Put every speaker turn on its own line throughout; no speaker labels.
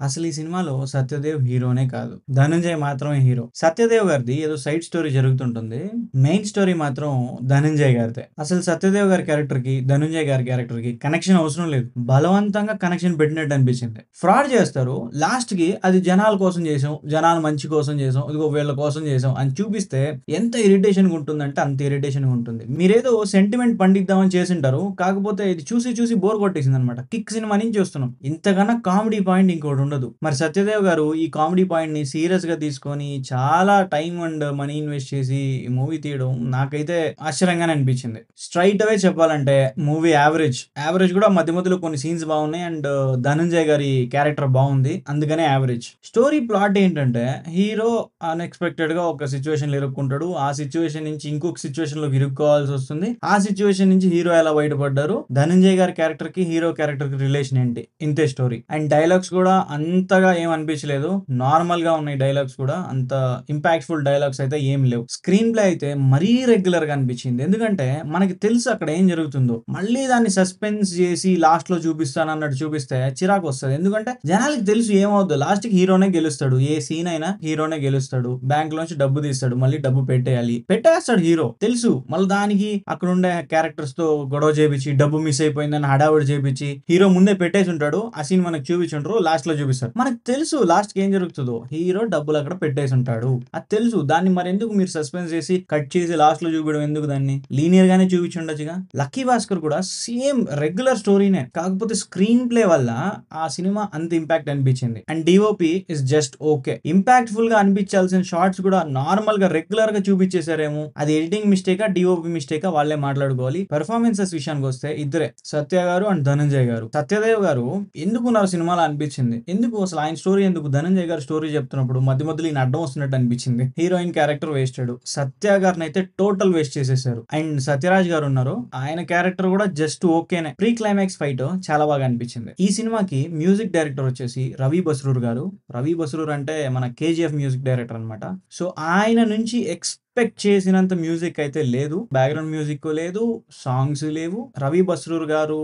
అసలు ఈ సినిమాలో సత్యదేవ్ హీరోనే కాదు. ధనంజయ్ మాత్రమే హీరో. సత్యదేవ్ గారిది ఏదో సైడ్ స్టోరీ జరుగుతుంటుంది. మెయిన్ స్టోరీ మాత్రం ధనంజయ్ గారిదే. అసలు సత్యదేవ్ గారి క్యారెక్టర్‌కి, ధనంజయ్ గారి క్యారెక్టర్‌కి కనెక్షన్ అవసరం లేదు. బలవంతంగా కనెక్షన్ పెట్టినట్టు అనిపించింది. ఫ్రాడ్ చేస్తారు. లాస్ట్‌కి అది జనాల కోసం చేసాం, జనాల మంచి కోసం చేసాం, ఇదిగో వీళ్ళ కోసం చేసాం అని చూపిస్తే ఎంత ఇరిటేషన్‌గా ఉంటుందంటే అంత ఇరిటేషన్‌గా ఉంటుంది. మీరేదో సెంటిమెంట్ పండిద్దామని చేసుంటారు. కాకపోతే ఇది చూసి చూసి బోర్ కొట్టేసిందనమాట. 'కిక్' సినిమా నుంచి చూస్తున్నాం. ఇంతకన్నా కామెడీ పాయింట్ ఇంకోటి ఉండదు. మరి సత్యదేవ్ గారు ఈ కామెడీ పాయింట్‌ని సీరియస్‌గా తీసుకొని చాలా టైమ్ అండ్ మనీ ఇన్వెస్ట్ చేసి ఈ మూవీ తీయడం నాకైతే ఆశ్చర్యంగానే అనిపించింది. స్ట్రెయిట్ అవే చెప్పాలంటే మూవీ యావరేజ్. యావరేజ్ కూడా మధ్య మధ్యలో కొన్ని సీన్స్ బాగున్నాయి అండ్ ధనంజయ్ గారి క్యారెక్టర్ బాగుంది. అందుకనే యావరేజ్. స్టోరీ ప్లాట్ ఏంటంటే హీరో అన్‌ఎక్స్‌పెక్టెడ్‌గా ఒక సిట్యుయేషన్‌లో ఇరుక్కుంటాడు. ఆ సిట్యుయేషన్ నుంచి ఇంకొక సిట్యుయేషన్‌లోకి ఇరుక్కోవాల్సొస్తుంది. ఆ సిట్యుయేషన్ నుంచి హీరో ఎలా బయటపడ్డారు? ధనంజయ్ గారి క్యారెక్టర్‌కి, హీరో క్యారెక్టర్‌కి రిలేషన్ ఏంటి? ఇంతే స్టోరీ. అండ్ డైలాగ్స్ కూడా అంతగా ఏం అనిపించలేదు. నార్మల్‌గా ఉన్నాయి డైలాగ్స్ కూడా. అంత ఇంపాక్ట్‌ఫుల్ డైలాగ్స్ అయితే ఏం లేవు. స్క్రీన్ ప్లే అయితే మరీ రెగ్యులర్‌గా అనిపించింది. ఎందుకంటే మనకి తెలుసు అక్కడ ఏం జరుగుతుందో. మళ్ళీ దాన్ని సస్పెన్స్ చేసి లాస్ట్‌లో చూపిస్తానన్నట్టు చూపిస్తే చిరాకొస్తది. ఎందుకంటే జనాలకి తెలుసు ఏమవుద్దో. లాస్ట్‌కి హీరోనే గెలుస్తాడు. ఏ సీన్ అయినా హీరోనే గెలుస్తాడు. బ్యాంక్‌లోంచి డబ్బు తీస్తాడు. మళ్ళీ డబ్బు పెట్టేయాలి. పెట్టేస్తాడు హీరో. తెలుసు. మళ్ళీ దానికి అక్కడుండే క్యారెక్టర్స్‌తో గొడవ చేపించి, డబ్బు మిస్ అయిపోయిందని హడావిడి చేపించి, హీరో ముందే పెట్టేసి ఉంటాడు. ఆ సీన్ మనకు చూపించుండరు. లాస్ట్‌లో చూపిస్తారు. మనకు తెలుసు లాస్ట్‌కి ఏం జరుగుతదో. హీరో డబ్బులు అక్కడ పెట్టేసి ఉంటాడు. అది తెలుసు. దాన్ని మరెందుకు మీరు సస్పెన్స్ చేసి, కట్ చేసి లాస్ట్‌లో చూపియడం ఎందుకు దాన్ని? లీనియర్ గానే చూపించుండొచ్చుగా. 'లక్కీ భాస్కర్' కూడా సేమ్ రెగ్యులర్ స్టోరీనే. కాకపోతే స్క్రీన్ ప్లే వల్ల ఆ సినిమా అంత ఇంపాక్ట్ అనిపించింది. And DOP is just okay. Impactful గా అనిపించాల్సిన షార్ట్స్ కూడా నార్మల్‌గా రెగ్యులర్‌గా చూపించేసారేమో. అది ఎడిటింగ్ మిస్టేకా, డీఓపీ మిస్టేకా వాళ్ళే మాట్లాడుకోవాలి. పెర్ఫార్మన్సెస్ విషయానికి వస్తే ఇద్దరే. సత్య గారు అండ్ ధనంజయ్ గారు. సత్యదేవ్ గారు ఎందుకున్నారు సినిమాలో అనిపించింది. ఎందుకు అసలు ఆయన స్టోరీ ఎందుకు? ధనంజయ్ గారు స్టోరీ చెప్తున్నప్పుడు మధ్య మధ్యలో ఈయన అడ్డం వస్తున్నట్టు అనిపించింది. Heroine character wasted. సత్య గారిని అయితే టోటల్ వేస్ట్ చేసేసారు. అండ్ సత్యరాజ్ గారు ఉన్నారు. ఆయన క్యారెక్టర్ కూడా జస్ట్ ఓకేనే. ప్రీ క్లైమాక్స్ ఫైట్ చాలా బాగా అనిపించింది. ఈ సినిమాకి మ్యూజిక్ డైరెక్టర్ వచ్చేసి రవి బస్రూర్ గారు. రవి బస్రూర్ అంటే మన కేజీఎఫ్ మ్యూజిక్ డైరెక్టర్ అన్నమాట. సో ఆయన నుంచి ఎక్స్‌పెక్ట్ చేసినంత మ్యూజిక్ అయితే లేదు. బ్యాక్‌గ్రౌండ్ మ్యూజిక్ లేదు. సాంగ్స్ లేవు. రవి బస్రూర్ గారు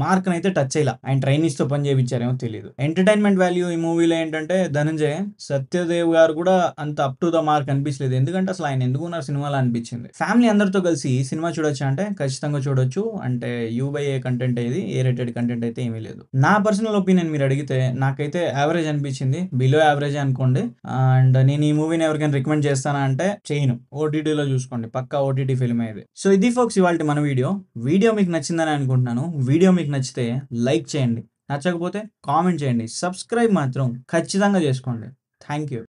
మార్క్‌నైతే టచ్ చేయలా. ఆయన ట్రైనీస్‌తో పని చేపించారేమో తెలీదు. ఎంటర్‌టైన్‌మెంట్ వాల్యూ ఈ మూవీలో ఏంటంటే ధనంజయ్, సత్యదేవ్ గారు కూడా అంత అప్ టు ద మార్క్ అనిపించలేదు. ఎందుకంటే అసలు ఆయన ఎందుకున్నారు సినిమాలో అనిపించింది. ఫ్యామిలీ అందరితో కలిసి సినిమా చూడొచ్చా అంటే ఖచ్చితంగా చూడొచ్చు. అంటే యూ/ఏ కంటెంట్ ఇది. ఏ రేటెడ్ కంటెంట్ అయితే ఏమీ లేదు. నా పర్సనల్ ఒపీనియన్ మీరు అడిగితే నాకైతే యావరేజ్ అనిపించింది. బిలో యావరేజే అనుకోండి. అండ్ నేను ఈ మూవీని ఎవరికైనా రికమెండ్ చేస్తానా అంటే చేయను. ఓటీటీలో చూసుకోండి. పక్కా ఓటీటీ ఫిల్మే ఇది. సో ఇది ఫోక్స్ ఇవాల్టి మన వీడియో. వీడియో మీకు నచ్చిందని అనుకుంటున్నాను. వీడియో మీకు నచ్చితే లైక్ చేయండి. నచ్చకపోతే కామెంట్ చేయండి. సబ్స్క్రైబ్ మాత్రం ఖచ్చితంగా చేసుకోండి. Thank you.